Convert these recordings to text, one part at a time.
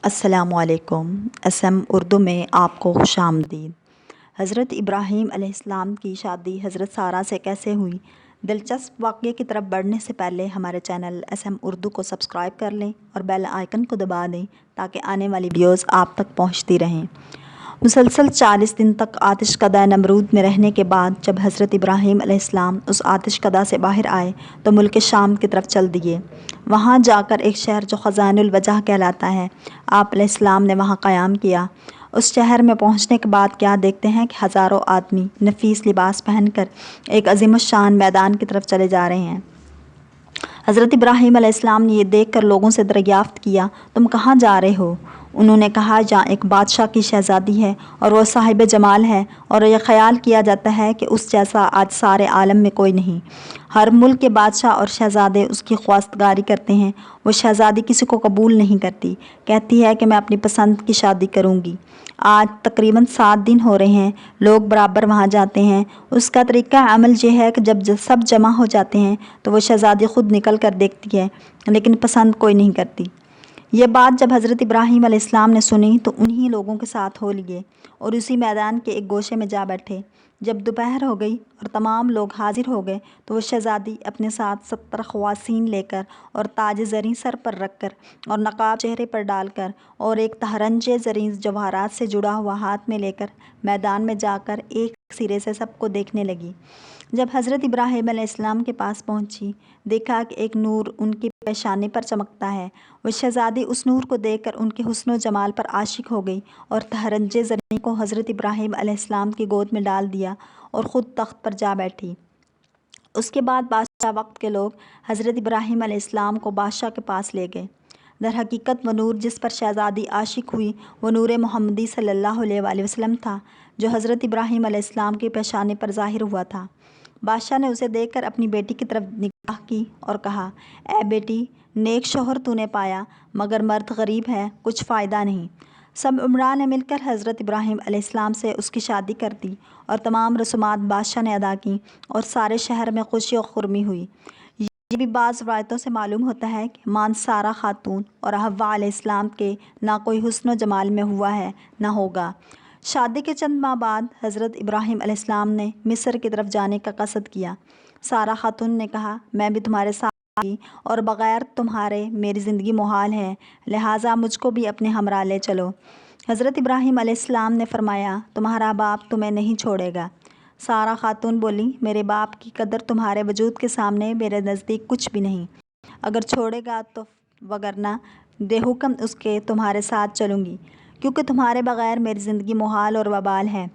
السلام علیکم۔ اسم اردو میں آپ کو خوش آمدید۔ حضرت ابراہیم علیہ السلام کی شادی حضرت سارہ سے کیسے ہوئی؟ دلچسپ واقعے کی طرف بڑھنے سے پہلے ہمارے چینل اسم اردو کو سبسکرائب کر لیں اور بیل آئیکن کو دبا دیں تاکہ آنے والی ویڈیوز آپ تک پہنچتی رہیں۔ مسلسل 40 دن تک آتش کدہ نمرود میں رہنے کے بعد جب حضرت ابراہیم علیہ السلام اس آتش کدہ سے باہر آئے تو ملک شام کی طرف چل دیے۔ وہاں جا کر ایک شہر جو خزان الوجہ کہلاتا ہے، آپ علیہ السلام نے وہاں قیام کیا۔ اس شہر میں پہنچنے کے بعد کیا دیکھتے ہیں کہ ہزاروں آدمی نفیس لباس پہن کر ایک عظیم الشان میدان کی طرف چلے جا رہے ہیں۔ حضرت ابراہیم علیہ السلام نے یہ دیکھ کر لوگوں سے دریافت کیا، تم کہاں جا رہے ہو؟ انہوں نے کہا، جہاں ایک بادشاہ کی شہزادی ہے اور وہ صاحب جمال ہے اور یہ خیال کیا جاتا ہے کہ اس جیسا آج سارے عالم میں کوئی نہیں۔ ہر ملک کے بادشاہ اور شہزادے اس کی خواستگاری کرتے ہیں، وہ شہزادی کسی کو قبول نہیں کرتی، کہتی ہے کہ میں اپنی پسند کی شادی کروں گی۔ آج تقریباً 7 دن ہو رہے ہیں، لوگ برابر وہاں جاتے ہیں۔ اس کا طریقہ عمل یہ ہے کہ جب سب جمع ہو جاتے ہیں تو وہ شہزادی خود نکل کر دیکھتی ہے، لیکن پسند کوئی نہیں کرتی۔ یہ بات جب حضرت ابراہیم علیہ السلام نے سنی تو انہی لوگوں کے ساتھ ہو لیے اور اسی میدان کے ایک گوشے میں جا بیٹھے۔ جب دوپہر ہو گئی اور تمام لوگ حاضر ہو گئے تو وہ شہزادی اپنے ساتھ 70 خواسین لے کر اور تاج زریں سر پر رکھ کر اور نقاب چہرے پر ڈال کر اور ایک تہرنج زریں جواہرات سے جڑا ہوا ہاتھ میں لے کر میدان میں جا کر ایک سرے سے سب کو دیکھنے لگی۔ جب حضرت ابراہیم علیہ السلام کے پاس پہنچی، دیکھا کہ ایک نور ان کی پیشانی پر چمکتا ہے۔ وہ شہزادی اس نور کو دیکھ کر ان کے حسن و جمال پر عاشق ہو گئی اور تہرنج زریں کو حضرت ابراہیم علیہ السلام کی گود میں ڈال دیا اور خود تخت پر جا بیٹھی۔ اس کے بعد بادشاہ وقت کے لوگ حضرت ابراہیم علیہ السلام کو بادشاہ کے پاس لے گئے۔ در حقیقت وہ نور جس پر شہزادی عاشق ہوئی وہ نور محمدی صلی اللہ علیہ وآلہ وسلم تھا، جو حضرت ابراہیم علیہ السلام کی پیشانی پر ظاہر ہوا تھا۔ بادشاہ نے اسے دیکھ کر اپنی بیٹی کی طرف نگاہ کی اور کہا، اے بیٹی، نیک شوہر تو نے پایا، مگر مرد غریب ہے، کچھ فائدہ نہیں۔ سب عمران نے مل کر حضرت ابراہیم علیہ السلام سے اس کی شادی کر دی اور تمام رسومات بادشاہ نے ادا کیں اور سارے شہر میں خوشی و خرمی ہوئی۔ یہ بھی بعض روایتوں سے معلوم ہوتا ہے کہ ماں سارہ خاتون اور حوا علیہ السلام کے نہ کوئی حسن و جمال میں ہوا ہے نہ ہوگا۔ شادی کے چند ماہ بعد حضرت ابراہیم علیہ السلام نے مصر کی طرف جانے کا قصد کیا۔ سارہ خاتون نے کہا، میں بھی تمہارے ساتھ آؤں گی اور بغیر تمہارے میری زندگی محال ہے، لہٰذا مجھ کو بھی اپنے ہمراہ لے چلو۔ حضرت ابراہیم علیہ السلام نے فرمایا، تمہارا باپ تمہیں نہیں چھوڑے گا۔ سارہ خاتون بولی، میرے باپ کی قدر تمہارے وجود کے سامنے میرے نزدیک کچھ بھی نہیں، اگر چھوڑے گا تو وگرنہ دے حکم اس کے تمہارے ساتھ چلوں گی، کیونکہ تمہارے بغیر میری زندگی محال اور وبال ہے۔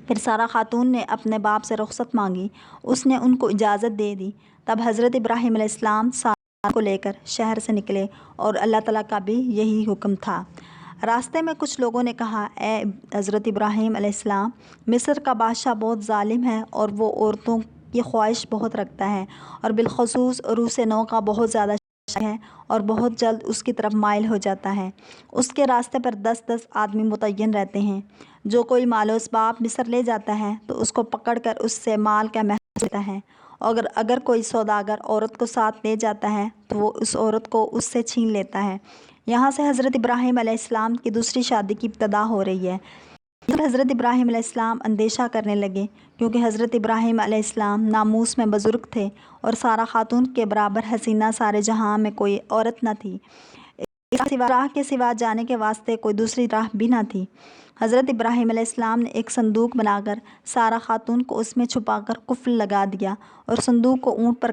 پھر سارہ خاتون نے اپنے باپ سے رخصت مانگی، اس نے ان کو اجازت دے دی۔ تب حضرت ابراہیم علیہ السلام سارہ کو لے کر شہر سے نکلے اور اللہ تعالیٰ کا بھی یہی حکم تھا۔ راستے میں کچھ لوگوں نے کہا، اے حضرت ابراہیم علیہ السلام، مصر کا بادشاہ بہت ظالم ہے اور وہ عورتوں کی خواہش بہت رکھتا ہے اور بالخصوص عروس نو کا بہت زیادہ شائق ہے اور بہت جلد اس کی طرف مائل ہو جاتا ہے۔ اس کے راستے پر 10 آدمی متعین رہتے ہیں۔ جو کوئی مال و اسباب مصر لے جاتا ہے تو اس کو پکڑ کر اس سے مال کا محض لیتا ہے، اور اگر کوئی سوداگر عورت کو ساتھ لے جاتا ہے تو وہ اس عورت کو اس سے چھین لیتا ہے۔ یہاں سے حضرت ابراہیم علیہ السلام کی دوسری شادی کی ابتدا ہو رہی ہے۔ حضرت ابراہیم علیہ السلام اندیشہ کرنے لگے، کیونکہ حضرت ابراہیم علیہ السلام ناموس میں بزرگ تھے اور سارہ خاتون کے برابر حسینہ سارے جہاں میں کوئی عورت نہ تھی۔ اس راہ کے سوا جانے کے واسطے کوئی دوسری راہ بھی نہ تھی۔ حضرت ابراہیم علیہ السلام نے ایک صندوق بنا کر سارہ خاتون کو اس میں چھپا کر قفل لگا دیا اور صندوق کو اونٹ پر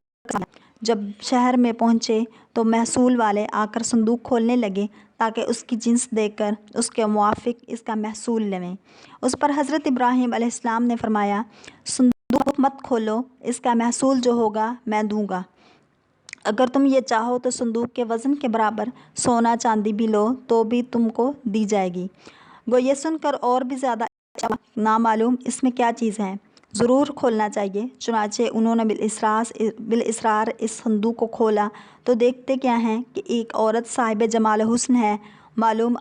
جب شہر میں پہنچے تو محصول والے آ کر صندوق کھولنے لگے تاکہ اس کی جنس دیکھ کر اس کے موافق اس کا محصول لیں۔ اس پر حضرت ابراہیم علیہ السلام نے فرمایا، صندوق مت کھولو، اس کا محصول جو ہوگا میں دوں گا۔ اگر تم یہ چاہو تو صندوق کے وزن کے برابر سونا چاندی بھی لو تو بھی تم کو دی جائے گی۔ وہ یہ سن کر اور بھی زیادہ نامعلوم اس میں کیا چیز ہے، ضرور کھولنا چاہیے۔ چنانچہ انہوں نے بالاسرار اس صندوق کو کھولا تو دیکھتے کیا ہیں کہ ایک عورت صاحب جمال و حسن ہے، معلوم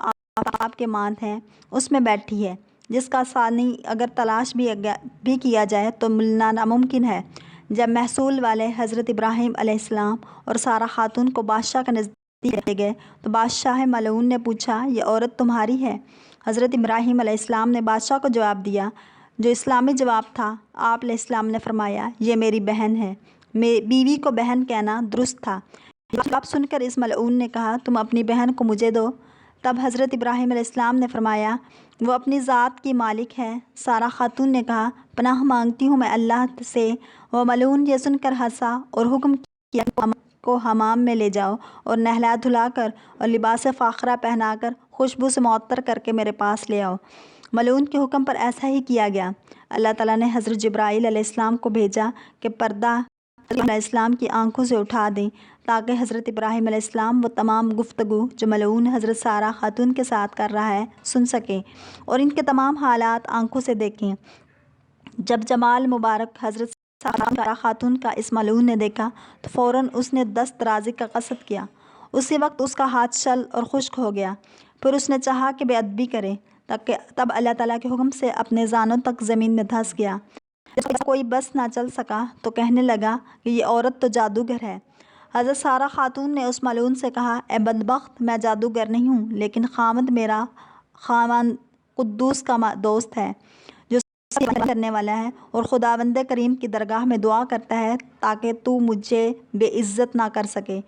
آپ کے مانند ہے، اس میں بیٹھی ہے، جس کا ثانی اگر تلاش بھی کیا جائے تو ملنا ناممکن ہے۔ جب محصول والے حضرت ابراہیم علیہ السلام اور سارہ خاتون کو بادشاہ کے نزدیک لے گئے تو بادشاہ ملعون نے پوچھا یہ عورت تمہاری ہے؟ حضرت ابراہیم علیہ السلام نے بادشاہ کو جواب دیا جو اسلامی جواب تھا۔ آپ علیہ السلام نے فرمایا یہ میری بہن ہے۔ بیوی کو بہن کہنا درست تھا۔ جواب سن کر اس ملعون نے کہا تم اپنی بہن کو مجھے دو۔ تب حضرت ابراہیم علیہ السلام نے فرمایا وہ اپنی ذات کی مالک ہے۔ سارہ خاتون نے کہا پناہ مانگتی ہوں میں اللہ سے۔ وہ ملعون یہ سن کر ہنسا اور حکم کیا کو حمام میں لے جاؤ اور نہلا دھلا کر اور لباس فاخرہ پہنا کر خوشبو سے معطر کر کے میرے پاس لے آؤ۔ ملعون کے حکم پر ایسا ہی کیا گیا۔ اللہ تعالیٰ نے حضرت جبرائیل علیہ السلام کو بھیجا کہ پردہ علیہ السلام کی آنکھوں سے اٹھا دیں تاکہ حضرت ابراہیم علیہ السلام وہ تمام گفتگو جو ملعون حضرت سارہ خاتون کے ساتھ کر رہا ہے سن سکیں اور ان کے تمام حالات آنکھوں سے دیکھیں۔ جب جمال مبارک حضرت سارہ خاتون کا اس ملعون نے دیکھا تو فوراً اس نے دست درازی کا قصد کیا۔ اسی وقت اس کا ہاتھ شل اور خشک ہو گیا۔ پھر اس نے چاہا کہ بے ادبی کرے تب اللہ تعالیٰ کے حکم سے اپنے زانوں تک زمین میں دھنس گیا۔ جب کوئی بس نہ چل سکا تو کہنے لگا کہ یہ عورت تو جادوگر ہے۔ حضرت سارہ خاتون نے اس ملعون سے کہا اے بدبخت میں جادوگر نہیں ہوں لیکن خاوند میرا خاوند قدوس کا دوست ہے جو کرنے والا ہے اور خداوند کریم کی درگاہ میں دعا کرتا ہے تاکہ تو مجھے بے عزت نہ کر سکے۔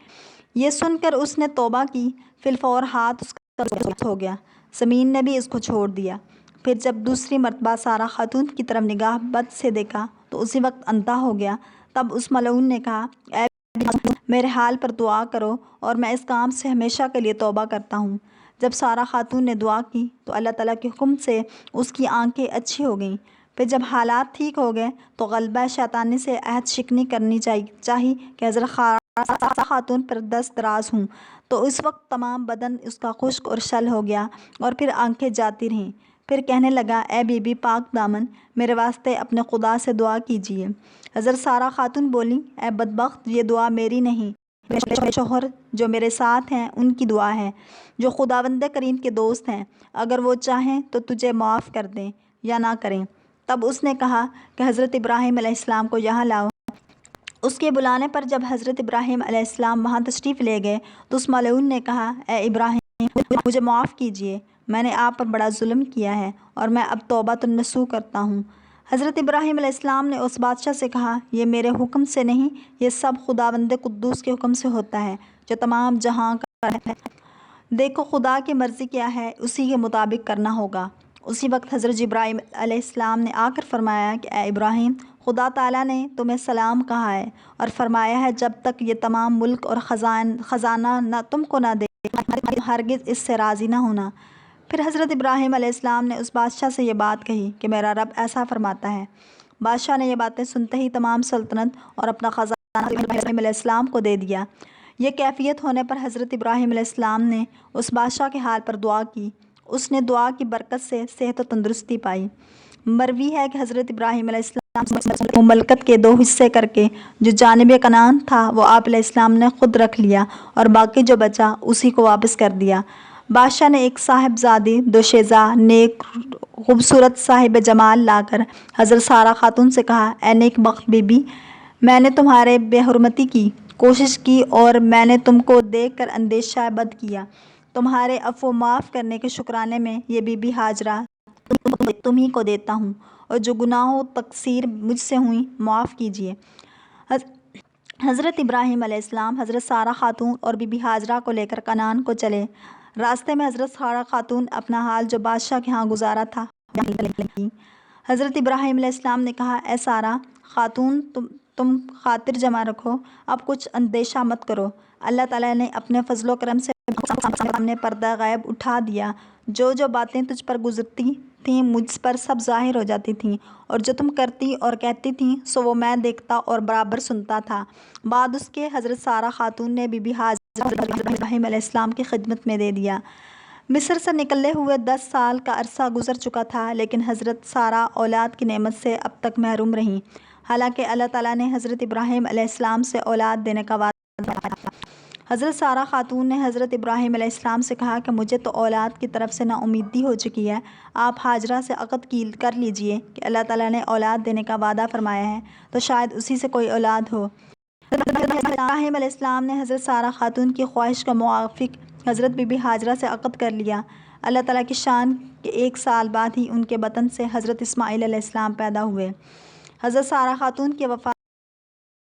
یہ سن کر اس نے توبہ کی۔ فی الفور ہاتھ اس کا ہو گیا۔ زمین نے بھی اس کو چھوڑ دیا۔ پھر جب دوسری مرتبہ سارہ خاتون کی طرف نگاہ بد سے دیکھا تو اسی وقت اندھا ہو گیا۔ تب اس ملعون نے کہا اے میرے حال پر دعا کرو اور میں اس کام سے ہمیشہ کے لیے توبہ کرتا ہوں۔ جب سارہ خاتون نے دعا کی تو اللہ تعالیٰ کے حکم سے اس کی آنکھیں اچھی ہو گئیں۔ پھر جب حالات ٹھیک ہو گئے تو غلبہ شیطانی سے عہد شکنی کرنی چاہی کہ حضرت سارہ خاتون پر دست دراز ہوں تو اس وقت تمام بدن اس کا خشک اور شل ہو گیا اور پھر آنکھیں جاتی رہیں۔ پھر کہنے لگا اے بی بی پاک دامن میرے واسطے اپنے خدا سے دعا کیجیے۔ حضرت سارہ خاتون بولی اے بدبخت یہ دعا میری نہیں، میرے شوہر جو میرے ساتھ ہیں ان کی دعا ہے جو خداوند کریم کے دوست ہیں، اگر وہ چاہیں تو تجھے معاف کر دیں یا نہ کریں۔ تب اس نے کہا کہ حضرت ابراہیم علیہ السلام کو یہاں لاؤ۔ اس کے بلانے پر جب حضرت ابراہیم علیہ السلام وہاں تشریف لے گئے تو اس ملعون نے کہا اے ابراہیم مجھے معاف کیجیے، میں نے آپ پر بڑا ظلم کیا ہے اور میں اب توبۃ النصوح کرتا ہوں۔ حضرت ابراہیم علیہ السلام نے اس بادشاہ سے کہا یہ میرے حکم سے نہیں، یہ سب خداوند قدوس کے حکم سے ہوتا ہے جو تمام جہاں کا ہے۔ دیکھو خدا کی مرضی کیا ہے اسی کے مطابق کرنا ہوگا۔ اسی وقت حضرت جبرائیل علیہ السلام نے آ کر فرمایا کہ اے ابراہیم خدا تعالیٰ نے تمہیں سلام کہا ہے اور فرمایا ہے جب تک یہ تمام ملک اور خزانہ نہ تم کو نہ دے ہرگز اس سے راضی نہ ہونا۔ پھر حضرت ابراہیم علیہ السلام نے اس بادشاہ سے یہ بات کہی کہ میرا رب ایسا فرماتا ہے۔ بادشاہ نے یہ باتیں سنتے ہی تمام سلطنت اور اپنا خزانہ ابراہیم علیہ السلام کو دے دیا۔ یہ کیفیت ہونے پر حضرت ابراہیم علیہ السلام نے اس بادشاہ کے حال پر دعا کی۔ اس نے دعا کی برکت سے صحت و تندرستی پائی۔ مروی ہے کہ حضرت ابراہیم علیہ السلام مملکت کے 2 حصے کر کے جو جانب کنعان تھا وہ آپ علیہ السلام نے خود رکھ لیا اور باقی جو بچا اسی کو واپس کر دیا۔ بادشاہ نے ایک صاحبزادی دوشیزہ نیک خوبصورت صاحب جمال لا کر حضرت سارہ خاتون سے کہا اے نیک بخت بی بی میں نے تمہارے بے حرمتی کی کوشش کی اور میں نے تم کو دیکھ کر اندیشہ بد کیا۔ تمہارے عفو معاف کرنے کے شکرانے میں یہ بی بی ہاجرہ تمہیں کو دیتا ہوں اور جو گناہ و تقصیر مجھ سے ہوئی معاف کیجیے۔ حضرت ابراہیم علیہ السلام حضرت سارہ خاتون اور بی بی ہاجرہ کو لے کر کنعان کو چلے۔ راستے میں حضرت سارہ خاتون اپنا حال جو بادشاہ کے ہاں گزارا تھا حضرت ابراہیم علیہ السلام نے کہا اے سارہ خاتون تم خاطر جمع رکھو، اب کچھ اندیشہ مت کرو۔ اللہ تعالیٰ نے اپنے فضل و کرم سے سامنے پردہ غیب اٹھا دیا۔ جو باتیں تجھ پر گزرتی تھیں مجھ پر سب ظاہر ہو جاتی تھیں اور جو تم کرتی اور کہتی تھیں سو وہ میں دیکھتا اور برابر سنتا تھا۔ بعد اس کے حضرت سارہ خاتون نے بی بی ہاجرہ ابراہیم علیہ السلام کی خدمت میں دے دیا۔ مصر سے نکلے ہوئے 10 سال کا عرصہ گزر چکا تھا لیکن حضرت سارہ اولاد کی نعمت سے اب تک محروم رہیں، حالانکہ اللہ تعالیٰ نے حضرت ابراہیم علیہ السلام سے اولاد دینے کا وعدہ کیا تھا۔ حضرت سارہ خاتون نے حضرت ابراہیم علیہ السلام سے کہا کہ مجھے تو اولاد کی طرف سے نا امیدی ہو چکی ہے، آپ ہاجرہ سے عقد کر لیجئے کہ اللہ تعالیٰ نے اولاد دینے کا وعدہ فرمایا ہے تو شاید اسی سے کوئی اولاد ہو۔ ابراہیم علیہ السلام نے حضرت سارہ خاتون کی خواہش کا موافق حضرت بی بی ہاجرہ سے عقد کر لیا۔ اللہ تعالیٰ کی شان کہ 1 سال بعد ہی ان کے بطن سے حضرت اسماعیل علیہ السلام پیدا ہوئے۔ حضرت سارہ خاتون کی وفات